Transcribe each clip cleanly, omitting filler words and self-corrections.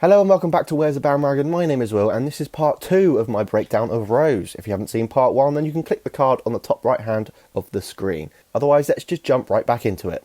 Hello and welcome back to Where's the Bandwagon. My name is Will and this is part 2 of my breakdown of Rose. If you haven't seen part 1 then you can click the card on the top right hand of the screen. Otherwise let's just jump right back into it.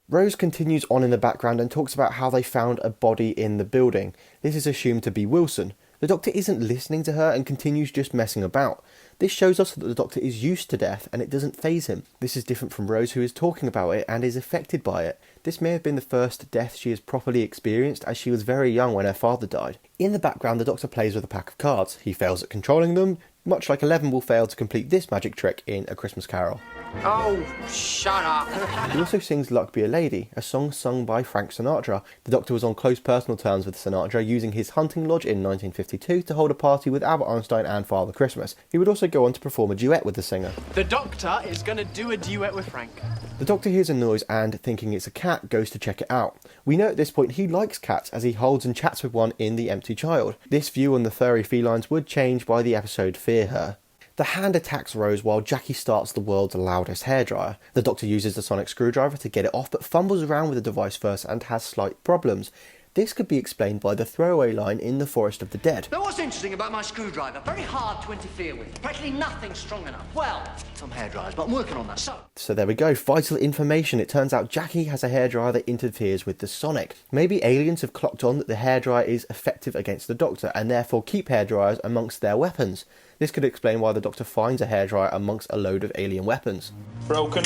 Rose continues on in the background and talks about how they found a body in the building. This is assumed to be Wilson. The Doctor isn't listening to her and continues just messing about. This shows us that the Doctor is used to death and it doesn't faze him. This is different from Rose, who is talking about it and is affected by it. This may have been the first death she has properly experienced, as she was very young when her father died. In the background, the Doctor plays with a pack of cards. He fails at controlling them, much like 11 will fail to complete this magic trick in A Christmas Carol. Oh, shut up. He also sings Luck Be a Lady, a song sung by Frank Sinatra. The Doctor was on close personal terms with Sinatra, using his hunting lodge in 1952 to hold a party with Albert Einstein and Father Christmas. He would also go on to perform a duet with the singer. The Doctor is going to do a duet with Frank. The Doctor hears a noise and, thinking it's a cat, goes to check it out. We know at this point he likes cats, as he holds and chats with one in The Empty Child. This view on the furry felines would change by the episode Fear Her. The hand attacks Rose while Jackie starts the world's loudest hairdryer. The Doctor uses the sonic screwdriver to get it off, but fumbles around with the device first and has slight problems. This could be explained by the throwaway line in The Forest of the Dead. Now what's interesting about my screwdriver? Very hard to interfere with. Practically nothing strong enough. Well, some hairdryers, but I'm working on that. So there we go, vital information. It turns out Jackie has a hairdryer that interferes with the sonic. Maybe aliens have clocked on that the hairdryer is effective against the Doctor and therefore keep hairdryers amongst their weapons. This could explain why the Doctor finds a hairdryer amongst a load of alien weapons. Broken.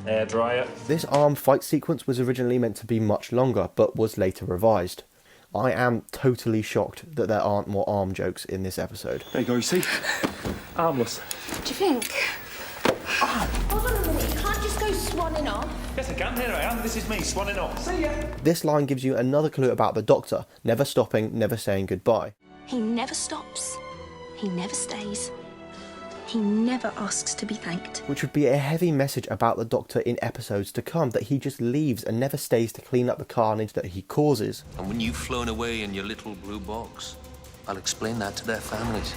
Hairdryer. This arm fight sequence was originally meant to be much longer, but was later revised. I am totally shocked that there aren't more arm jokes in this episode. There you go, you see? Armless. What do you think? Hold on a minute, you can't just go swanning off. Yes, I can. Here I am. This is me, swanning off. See ya. This line gives you another clue about the Doctor, never stopping, never saying goodbye. He never stops. He never stays. He never asks to be thanked. Which would be a heavy message about the Doctor in episodes to come, that he just leaves and never stays to clean up the carnage that he causes. And when you've flown away in your little blue box, I'll explain that to their families.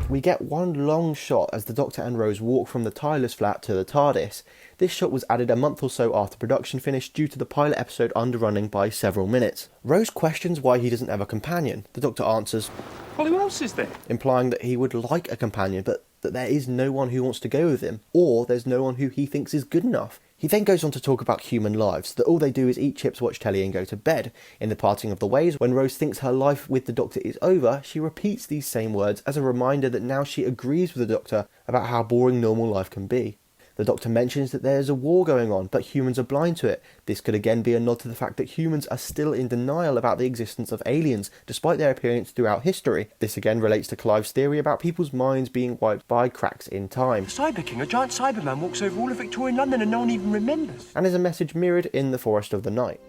We get one long shot as the Doctor and Rose walk from the Tyler's flat to the TARDIS. This shot was added a month or so after production finished due to the pilot episode underrunning by several minutes. Rose questions why he doesn't have a companion. The Doctor answers, Well, who else is there? implying that he would like a companion, but that there is no one who wants to go with him, or there's no one who he thinks is good enough. He then goes on to talk about human lives, that all they do is eat chips, watch telly and go to bed. In The Parting of the Ways, when Rose thinks her life with the Doctor is over, she repeats these same words as a reminder that now she agrees with the Doctor about how boring normal life can be. The Doctor mentions that there is a war going on, but humans are blind to it. This could again be a nod to the fact that humans are still in denial about the existence of aliens, despite their appearance throughout history. This again relates to Clive's theory about people's minds being wiped by cracks in time. Cyber King, a giant Cyberman, walks over all of Victorian London and no one even remembers. And is a message mirrored in The Forest of the Night.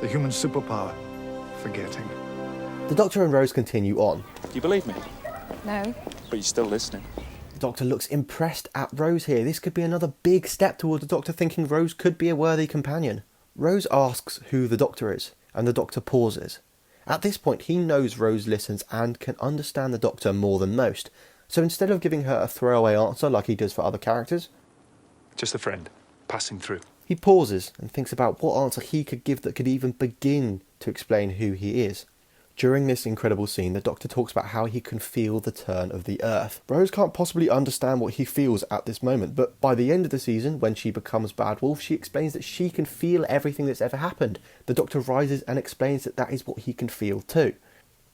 The human superpower, forgetting. The Doctor and Rose continue on. Do you believe me? No. But you're still listening. The Doctor looks impressed at Rose here. This could be another big step towards the Doctor thinking Rose could be a worthy companion. Rose asks who the Doctor is, and the Doctor pauses. At this point, he knows Rose listens and can understand the Doctor more than most. So instead of giving her a throwaway answer like he does for other characters, Just a friend, passing through. he pauses and thinks about what answer he could give that could even begin to explain who he is. During this incredible scene, the Doctor talks about how he can feel the turn of the Earth. Rose can't possibly understand what he feels at this moment, but by the end of the season, when she becomes Bad Wolf, she explains that she can feel everything that's ever happened. The Doctor rises and explains that that is what he can feel too.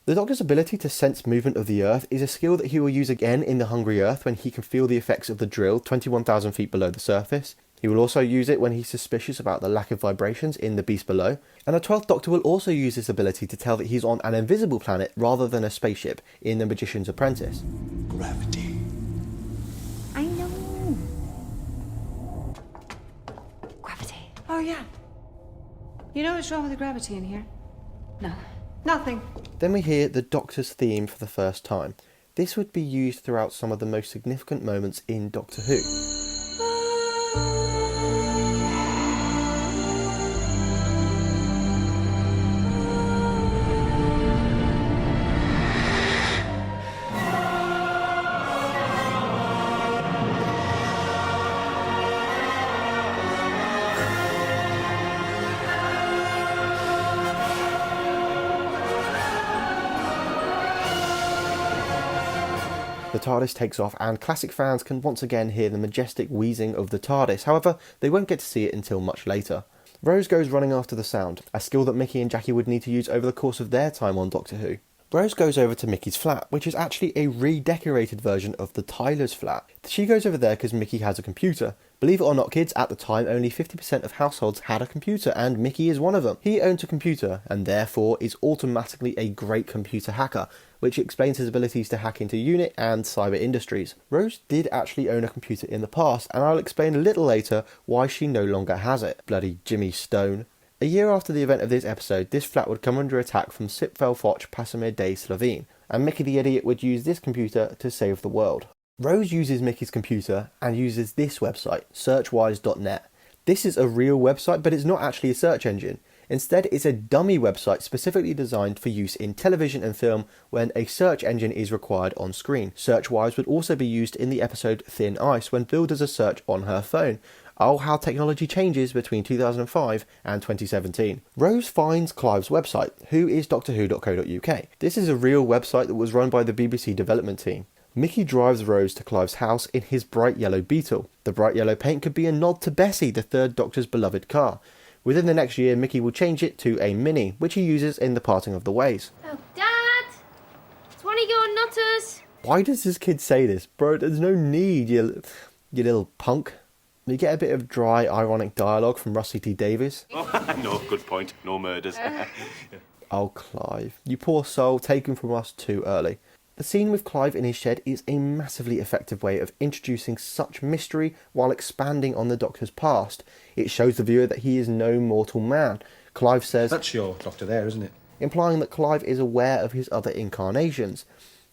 The Doctor's ability to sense movement of the Earth is a skill that he will use again in The Hungry Earth when he can feel the effects of the drill 21,000 feet below the surface. He will also use it when he's suspicious about the lack of vibrations in The Beast Below. And the 12th Doctor will also use this ability to tell that he's on an invisible planet rather than a spaceship in The Magician's Apprentice. Gravity. I know. Gravity. Oh, yeah. You know what's wrong with the gravity in here? No. Nothing. Then we hear the Doctor's theme for the first time. This would be used throughout some of the most significant moments in Doctor Who. The TARDIS takes off and classic fans can once again hear the majestic wheezing of the TARDIS, however they won't get to see it until much later. Rose goes running after the sound, a skill that Mickey and Jackie would need to use over the course of their time on Doctor Who. Rose goes over to Mickey's flat, which is actually a redecorated version of the Tyler's flat. She goes over there because Mickey has a computer. Believe it or not, kids, at the time only 50% of households had a computer, and Mickey is one of them. He owns a computer, and therefore is automatically a great computer hacker, which explains his abilities to hack into Unit and cyber industries. Rose did actually own a computer in the past, and I'll explain a little later why she no longer has it. Bloody Jimmy Stone. A year after the event of this episode, this flat would come under attack from Sipvel Foch Pasamir Day Slovene, and Mickey the Idiot would use this computer to save the world. Rose uses Mickey's computer and uses this website, searchwise.net. This is a real website, but it's not actually a search engine. Instead, it's a dummy website specifically designed for use in television and film when a search engine is required on screen. Searchwise would also be used in the episode Thin Ice when Bill does a search on her phone. Oh, how technology changes between 2005 and 2017. Rose finds Clive's website, whoisdoctorwho.co.uk. This is a real website that was run by the BBC development team. Mickey drives Rose to Clive's house in his bright yellow Beetle. The bright yellow paint could be a nod to Bessie, the third Doctor's beloved car. Within the next year, Mickey will change it to a Mini, which he uses in the Parting of the Ways. Oh, Dad! It's one of your nutters! Why does this kid say this? Bro, there's no need, you little punk. You get a bit of dry, ironic dialogue from Rusty T. Davies. No, good point. No murders. Oh, Clive. You poor soul, taken from us too early. The scene with Clive in his shed is a massively effective way of introducing such mystery while expanding on the Doctor's past. It shows the viewer that he is no mortal man. Clive says... That's your Doctor there, isn't it? Implying that Clive is aware of his other incarnations.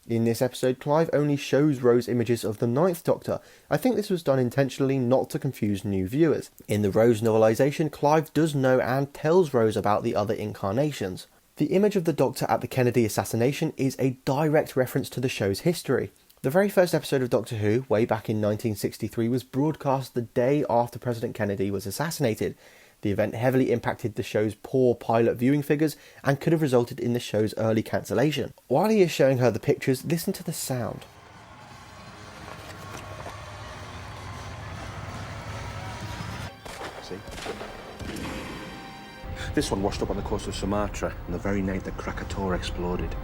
In this episode, Clive only shows Rose images of the Ninth Doctor. I think this was done intentionally not to confuse new viewers. In the Rose novelisation, Clive does know and tells Rose about the other incarnations. The image of the Doctor at the Kennedy assassination is a direct reference to the show's history. The very first episode of Doctor Who, way back in 1963, was broadcast the day after President Kennedy was assassinated. The event heavily impacted the show's poor pilot viewing figures and could have resulted in the show's early cancellation. While he is showing her the pictures, listen to the sound. See? This one washed up on the coast of Sumatra on the very night that Krakatoa exploded.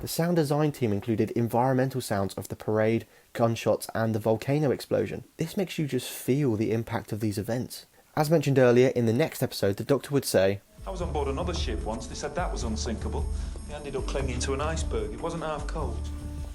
The sound design team included environmental sounds of the parade, gunshots and the volcano explosion. This makes you just feel the impact of these events. As mentioned earlier, in the next episode, the Doctor would say, I was on board another ship once. They said that was unsinkable. They ended up clinging to an iceberg. It wasn't half cold.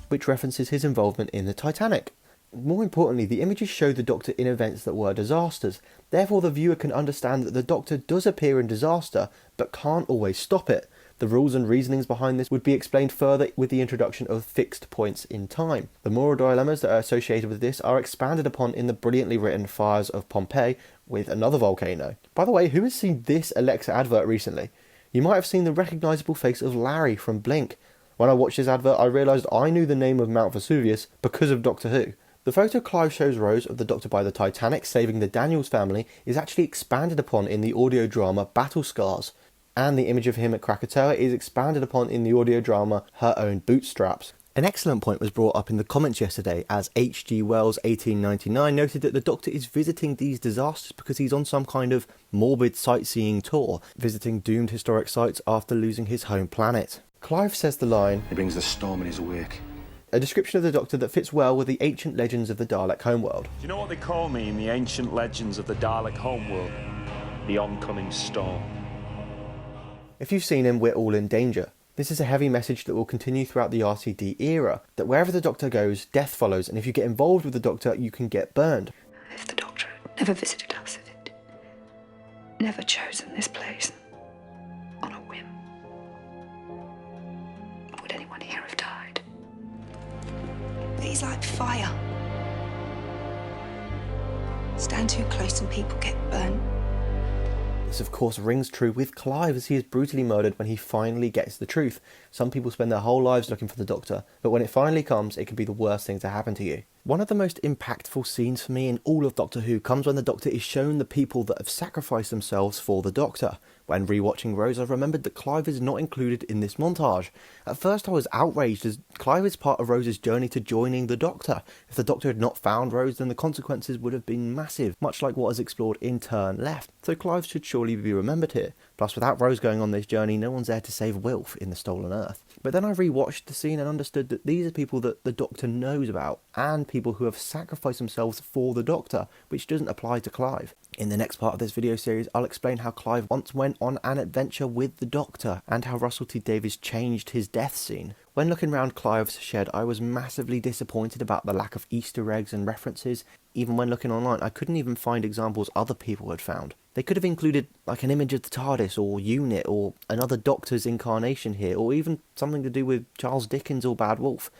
Which references his involvement in the Titanic. More importantly, the images show the Doctor in events that were disasters. Therefore, the viewer can understand that the Doctor does appear in disaster, but can't always stop it. The rules and reasonings behind this would be explained further with the introduction of fixed points in time. The moral dilemmas that are associated with this are expanded upon in the brilliantly written Fires of Pompeii with another volcano. By the way, who has seen this Alexa advert recently? You might have seen the recognisable face of Larry from Blink. When I watched this advert, I realised I knew the name of Mount Vesuvius because of Doctor Who. The photo Clive shows Rose of the Doctor by the Titanic saving the Daniels family is actually expanded upon in the audio drama Battle Scars. And the image of him at Krakatoa is expanded upon in the audio drama Her Own Bootstraps. An excellent point was brought up in the comments yesterday as H.G. Wells 1899 noted that the Doctor is visiting these disasters because he's on some kind of morbid sightseeing tour, visiting doomed historic sites after losing his home planet. Clive says the line, He brings the storm in his wake. A description of the Doctor that fits well with the ancient legends of the Dalek homeworld. Do you know what they call me in the ancient legends of the Dalek homeworld? The oncoming storm. If you've seen him, we're all in danger. This is a heavy message that will continue throughout the RTD era, that wherever the Doctor goes, death follows, and if you get involved with the Doctor, you can get burned. If the Doctor had never visited us, if it never chosen this place on a whim, would anyone here have died? But he's like fire. Stand too close and people get burnt. This of course rings true with Clive as he is brutally murdered when he finally gets the truth. Some people spend their whole lives looking for the Doctor, but when it finally comes, it can be the worst thing to happen to you. One of the most impactful scenes for me in all of Doctor Who comes when the Doctor is shown the people that have sacrificed themselves for the Doctor. When rewatching Rose, I remembered that Clive is not included in this montage. At first I was outraged, as Clive is part of Rose's journey to joining the Doctor. If the Doctor had not found Rose, then the consequences would have been massive, much like what is explored in Turn Left. So Clive should surely be remembered here. Plus, without Rose going on this journey, no one's there to save Wilf in the Stolen Earth. But then I rewatched the scene and understood that these are people that the Doctor knows about, and people who have sacrificed themselves for the Doctor, which doesn't apply to Clive. In the next part of this video series, I'll explain how Clive once went on an adventure with the Doctor, and how Russell T Davies changed his death scene. When looking around Clive's shed, I was massively disappointed about the lack of Easter eggs and references. Even when looking online, I couldn't even find examples other people had found. They could have included like an image of the TARDIS or UNIT or another Doctor's incarnation here, or even something to do with Charles Dickens or Bad Wolf.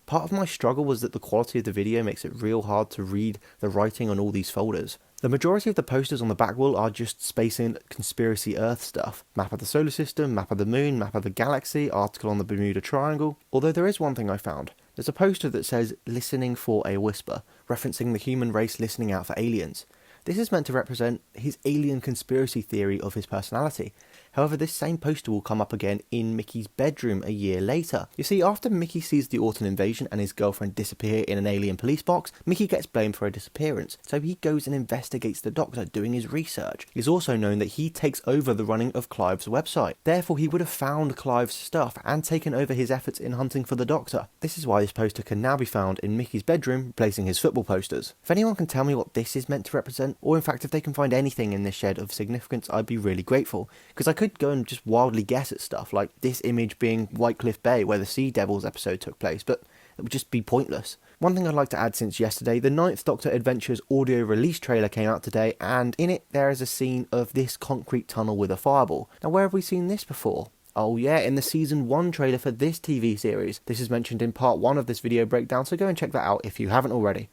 Part of my struggle was that the quality of the video makes it real hard to read the writing on all these folders. The majority of the posters on the back wall are just Space and Conspiracy Earth stuff. Map of the solar system, map of the moon, map of the galaxy, article on the Bermuda Triangle. Although there is one thing I found. There's a poster that says "Listening for a Whisper," referencing the human race listening out for aliens. This is meant to represent his alien conspiracy theory of his personality. However, this same poster will come up again in Mickey's bedroom a year later. You see, after Mickey sees the Autumn invasion and his girlfriend disappear in an alien police box, Mickey gets blamed for her disappearance, so he goes and investigates the Doctor, doing his research. It is also known that he takes over the running of Clive's website. Therefore, he would have found Clive's stuff and taken over his efforts in hunting for the Doctor. This is why this poster can now be found in Mickey's bedroom, replacing his football posters. If anyone can tell me what this is meant to represent, or in fact if they can find anything in this shed of significance, I'd be really grateful, because I could go and just wildly guess at stuff, like this image being Whitecliff Bay where the Sea Devils episode took place, but it would just be pointless. One thing I'd like to add since yesterday, the 9th Doctor Adventures audio release trailer came out today, and in it there is a scene of this concrete tunnel with a fireball. Now where have we seen this before? Oh yeah, in the Season 1 trailer for this TV series. This is mentioned in part 1 of this video breakdown, so go and check that out if you haven't already.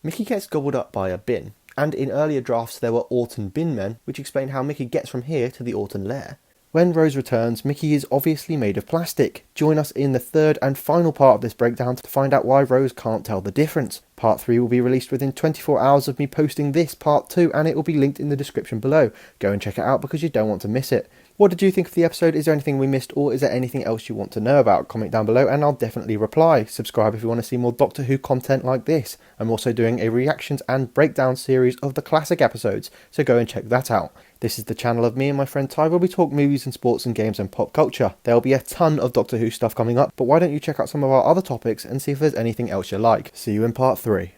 Mickey gets gobbled up by a bin, and in earlier drafts there were Autumn bin men, which explain how Mickey gets from here to the Autumn lair. When Rose returns, Mickey is obviously made of plastic. Join us in the third and final part of this breakdown to find out why Rose can't tell the difference. Part 3 will be released within 24 hours of me posting this part 2, and it will be linked in the description below. Go and check it out because you don't want to miss it. What did you think of the episode? Is there anything we missed, or is there anything else you want to know about? Comment down below and I'll definitely reply. Subscribe if you want to see more Doctor Who content like this. I'm also doing a reactions and breakdown series of the classic episodes, so go and check that out. This is the channel of me and my friend Ty, where we talk movies and sports and games and pop culture. There will be a ton of Doctor Who stuff coming up, but why don't you check out some of our other topics and see if there's anything else you like. See you in part 3.